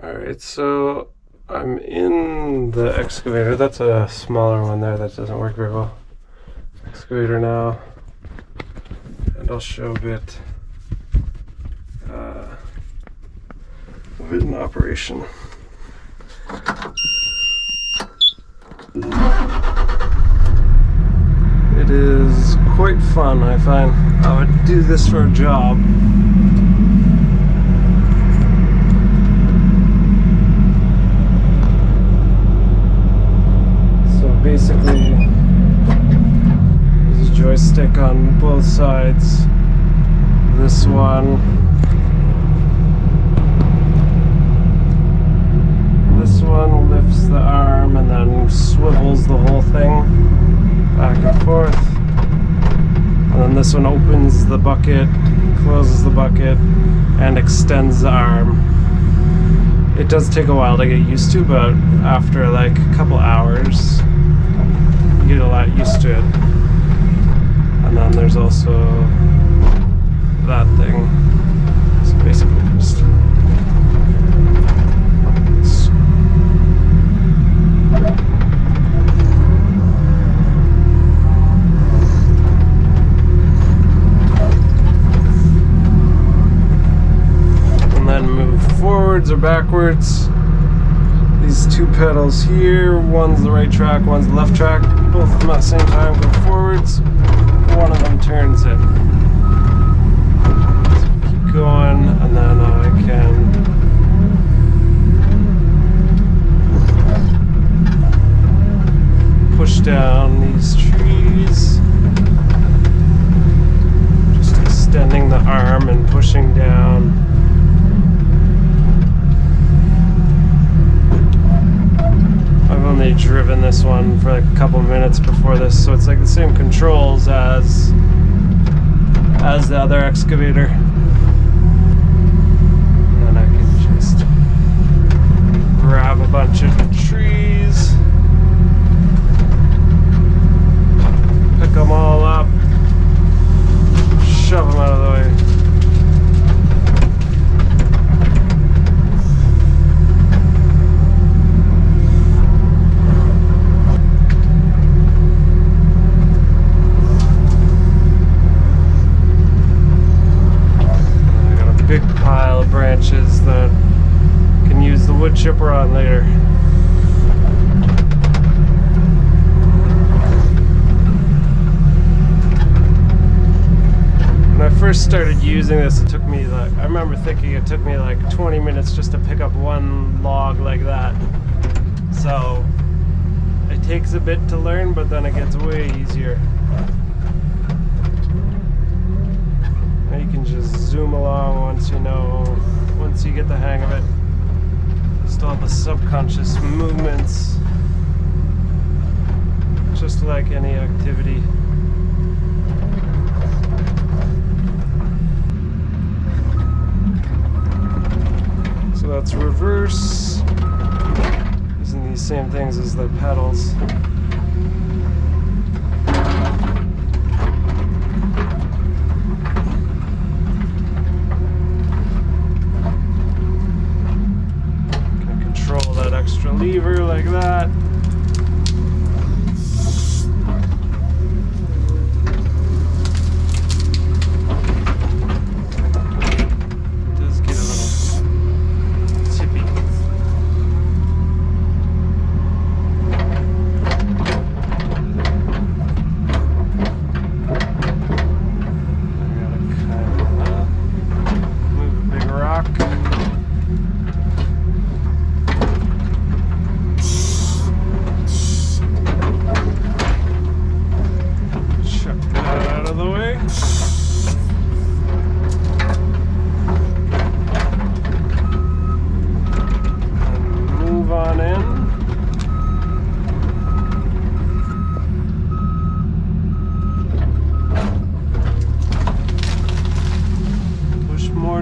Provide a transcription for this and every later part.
Alright, so I'm in the excavator. That's a smaller one there that doesn't work very well. Excavator now. And I'll show a bit of it in operation. It is quite fun, I find. I would do this for a job. Basically, there's a joystick on both sides. This one lifts the arm and then swivels the whole thing back and forth. And then this one opens the bucket, closes the bucket, and extends the arm. It does take a while to get used to, but after like a couple hours, you get a lot used to it. And then there's also that thing. It's basically just and then move forwards or backwards. These two pedals here, one's the right track, one's the left track. Both of them at the same time go forwards. One of them turns it. So keep going, and then I can push down these trees. Just extending the arm and pushing down. I've only driven this one for like a couple minutes before this, so it's like the same controls as the other excavator. And then I can just grab a bunch of trees, pick them all up, shove them out of the way. Big pile of branches that can use the wood chipper on later. When I first started using this, it took me like, I remember thinking it took me like 20 minutes just to pick up one log like that. So it takes a bit to learn, but then it gets way easier. You can just zoom along once you get the hang of it. Still have the subconscious movements, just like any activity. So that's reverse, using these same things as the pedals. Extra lever like that. It does get a little tippy. I gotta kind of move a big rock.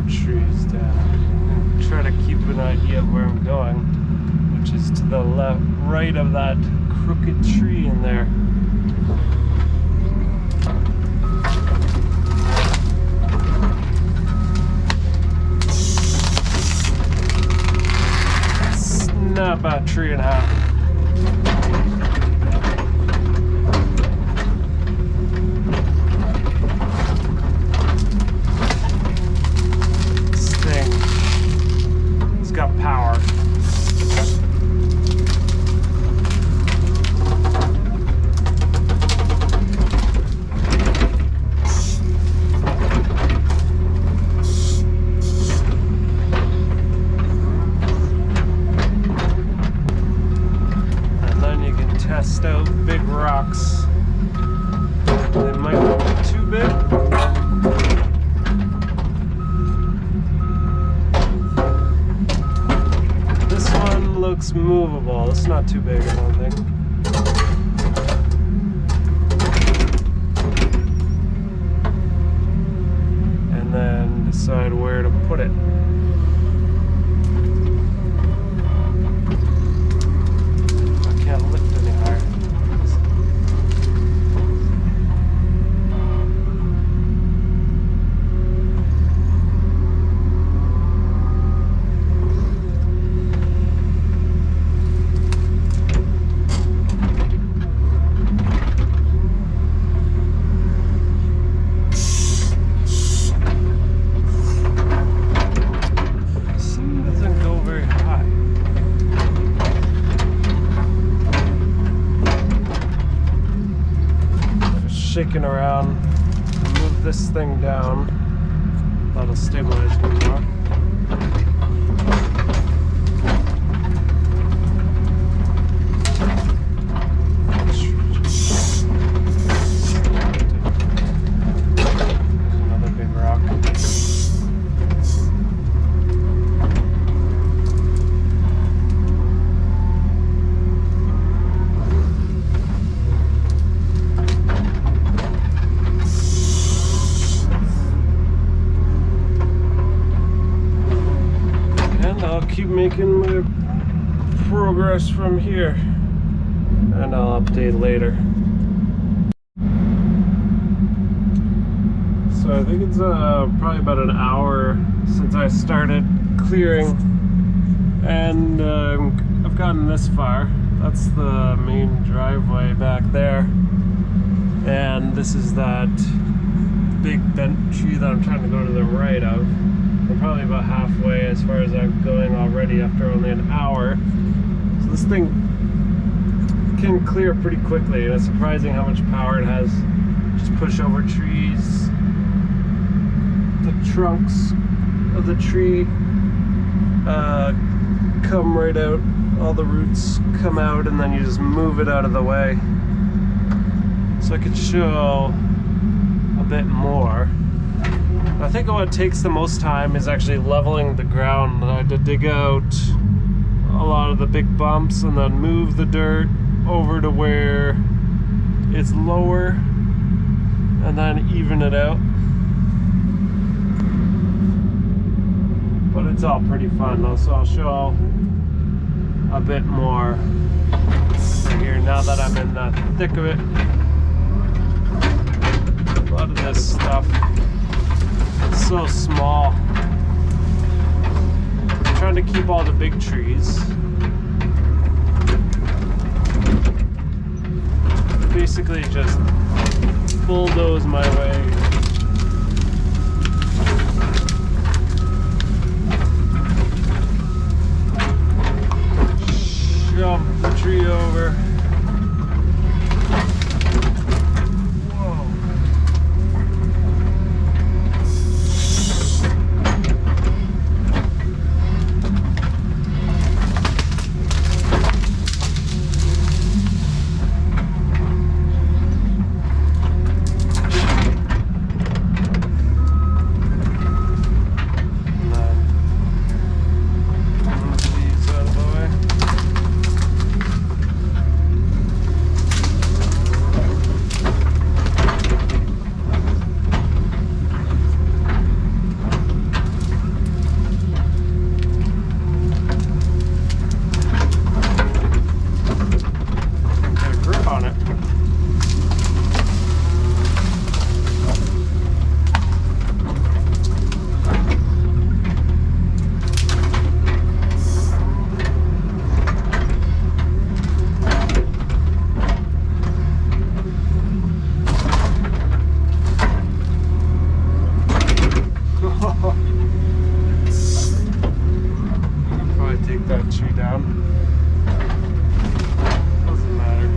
Trees down and try to keep an idea of where I'm going, which is to the right of that crooked tree in there. Nah, about a tree and a half. This thing, it's got power. Test out big rocks. They might not be too big. This one looks movable. It's not too big, I don't think. And then decide where to put it. Shaking around, move this thing down, that'll stabilize me more. There's another big rock. Keep making my progress from here, and I'll update later. So I think it's probably about an hour since I started clearing, and I've gotten this far. That's the main driveway back there, and this is that big bent tree that I'm trying to go to the right of. I'm probably about halfway as far as I'm going already after only an hour. So this thing can clear pretty quickly, and it's surprising how much power it has. Just push over trees. The trunks of the tree come right out. All the roots come out, and then you just move it out of the way. So I could show a bit more. I think what takes the most time is actually leveling the ground. I had to dig out a lot of the big bumps and then move the dirt over to where it's lower and then even it out. But it's all pretty fun though, so I'll show a bit more right here now that I'm in the thick of it. A lot of this stuff. It's so small. I'm trying to keep all the big trees. Basically just bulldoze my way. Shove the tree over. take that tree down. Doesn't matter.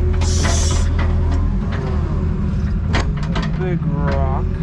A big rock.